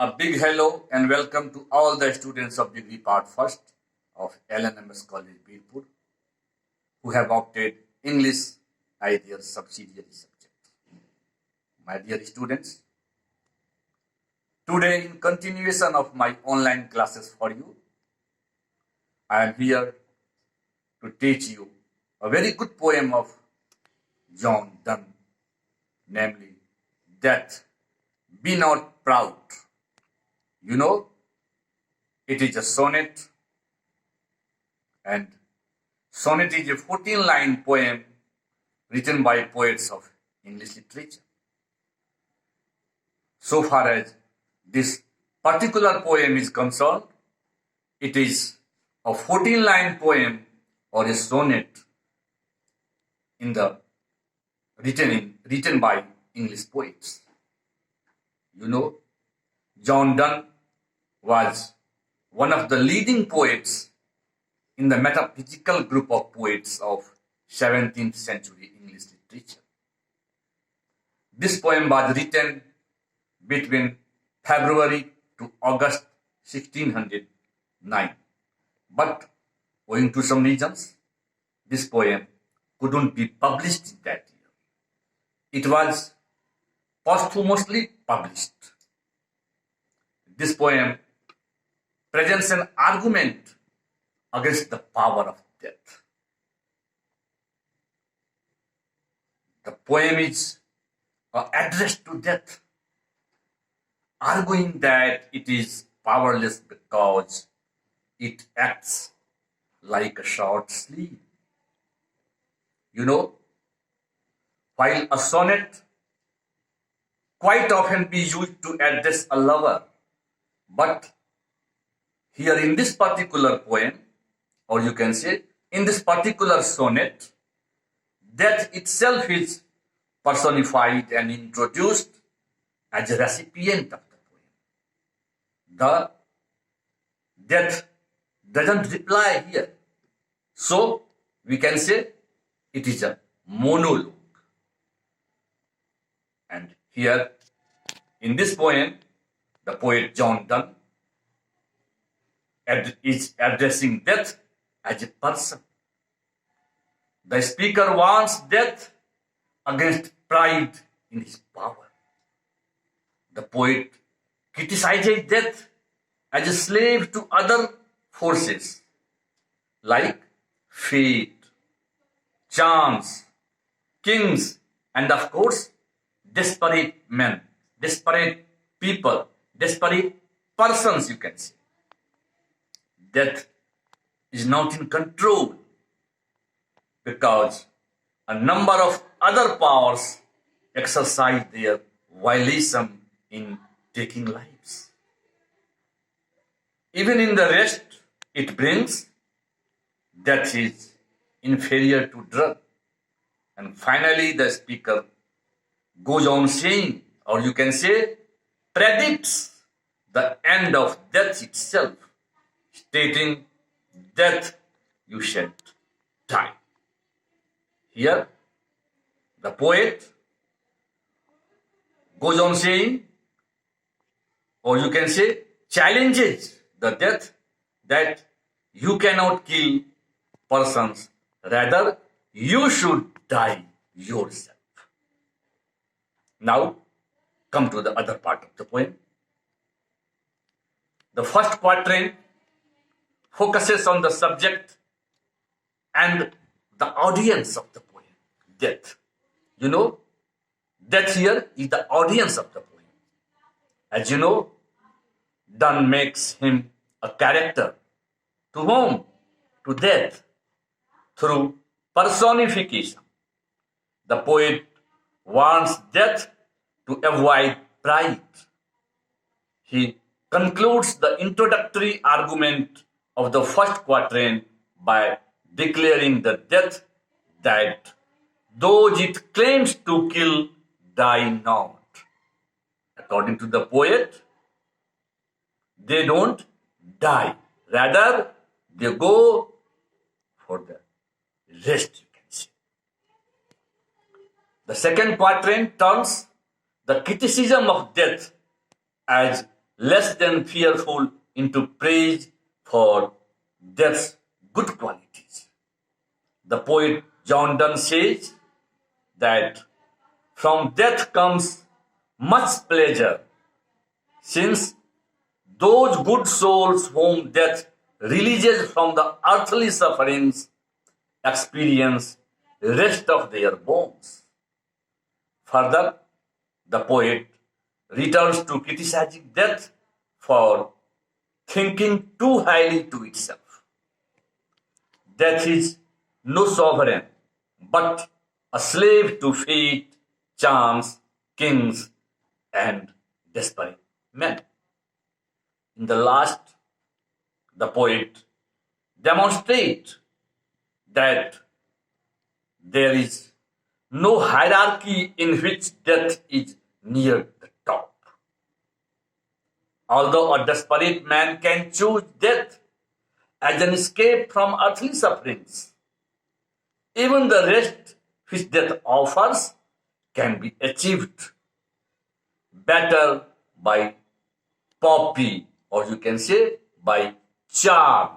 A big hello and welcome to all the students of degree part first of LNMS College Birpur who have opted English as their subsidiary subject. My dear students, today in continuation of my online classes for you, I am here to teach you a very good poem of John Donne, namely Death, Be Not Proud. You know, it is a sonnet, and sonnet is a 14-line poem written by poets of English literature. So far as this particular poem is concerned, it is a 14-line poem or a sonnet written by English poets. You know, John Donne was one of the leading poets in the metaphysical group of poets of 17th century English literature. This poem was written between February to August 1609. But owing to some reasons, this poem couldn't be published that year. It was posthumously published. This poem presents an argument against the power of death. The poem is addressed to death, arguing that it is powerless because it acts like a short sleeve. You know, while a sonnet quite often be used to address a lover, but here in this particular poem, or you can say in this particular sonnet, death itself is personified and introduced as a recipient of the poem. The death doesn't reply here. So we can say it is a monologue. And here in this poem, the poet John Donne is addressing death as a person. The speaker wants death against pride in his power. The poet criticizes death as a slave to other forces like fate, chance, kings, and of course, desperate men, desperate people, desperate persons, you can say. Death is not in control because a number of other powers exercise their violation in taking lives. Even in the rest it brings, death is inferior to drug. And finally the speaker goes on saying, or you can say, predicts the end of death itself, stating, death, you shall die. Here, the poet goes on saying, or you can say, challenges the death that you cannot kill persons, rather, you should die yourself. Now, come to the other part of the poem. The first quatrain focuses on the subject and the audience of the poem, death. You know, death here is the audience of the poem. As you know, Donne makes him a character. To whom? To death, through personification. The poet wants death to avoid pride. He concludes the introductory argument of the first quatrain by declaring the death that those it claims to kill die not. According to the poet, they don't die. Rather, they go for the rest, you can say. The second quatrain turns the criticism of death as less than fearful into praise for death's good qualities. The poet John Donne says that from death comes much pleasure, since those good souls whom death releases from the earthly sufferings experience rest of their bones. Further, the poet returns to criticizing death for thinking too highly to itself. Death is no sovereign, but a slave to fate, chance, kings, and desperate men. In the last, the poet demonstrates that there is no hierarchy in which death is near the top. Although a desperate man can choose death as an escape from earthly sufferings, even the rest which death offers can be achieved better by poppy, or you can say by charm.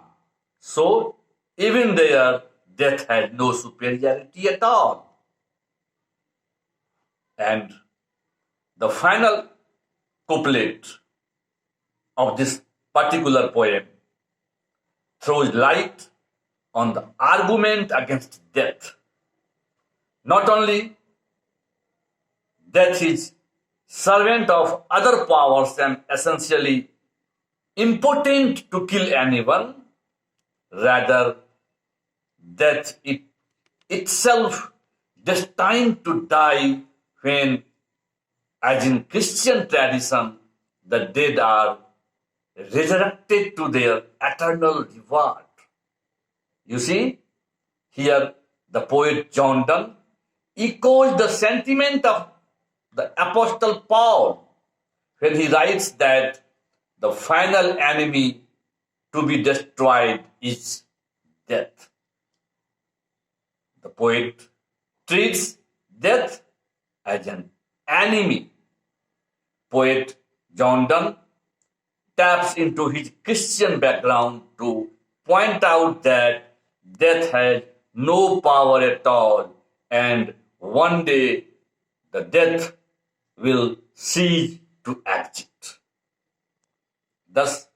So, even there, death has no superiority at all. And the final couplet of this particular poem throws light on the argument against death. Not only death is servant of other powers and essentially impotent to kill anyone, rather death itself destined to die when, as in Christian tradition, the dead are resurrected to their eternal reward. You see, here the poet John Donne echoes the sentiment of the Apostle Paul when he writes that the final enemy to be destroyed is death. The poet treats death as an enemy. Poet John Donne taps into his Christian background to point out that death has no power at all, and one day the death will cease to exist. Thus,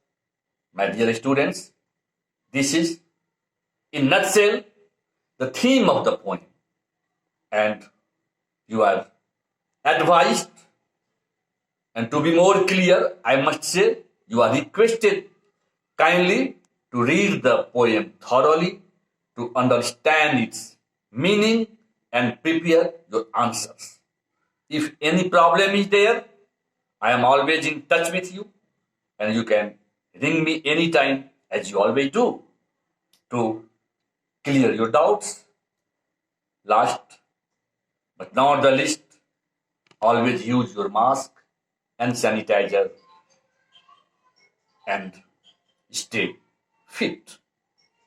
my dear students, this is, in nutshell, the theme of the poem, and you are advised, and to be more clear, I must say, you are requested kindly to read the poem thoroughly to understand its meaning and prepare your answers. If any problem is there, I am always in touch with you, and you can ring me anytime, as you always do, to clear your doubts. Last but not the least, always use your mask and sanitizer and stay fit.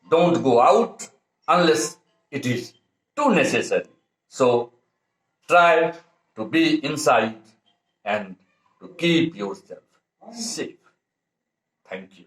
Don't go out unless it is too necessary. So try to be inside and to keep yourself safe. Thank you.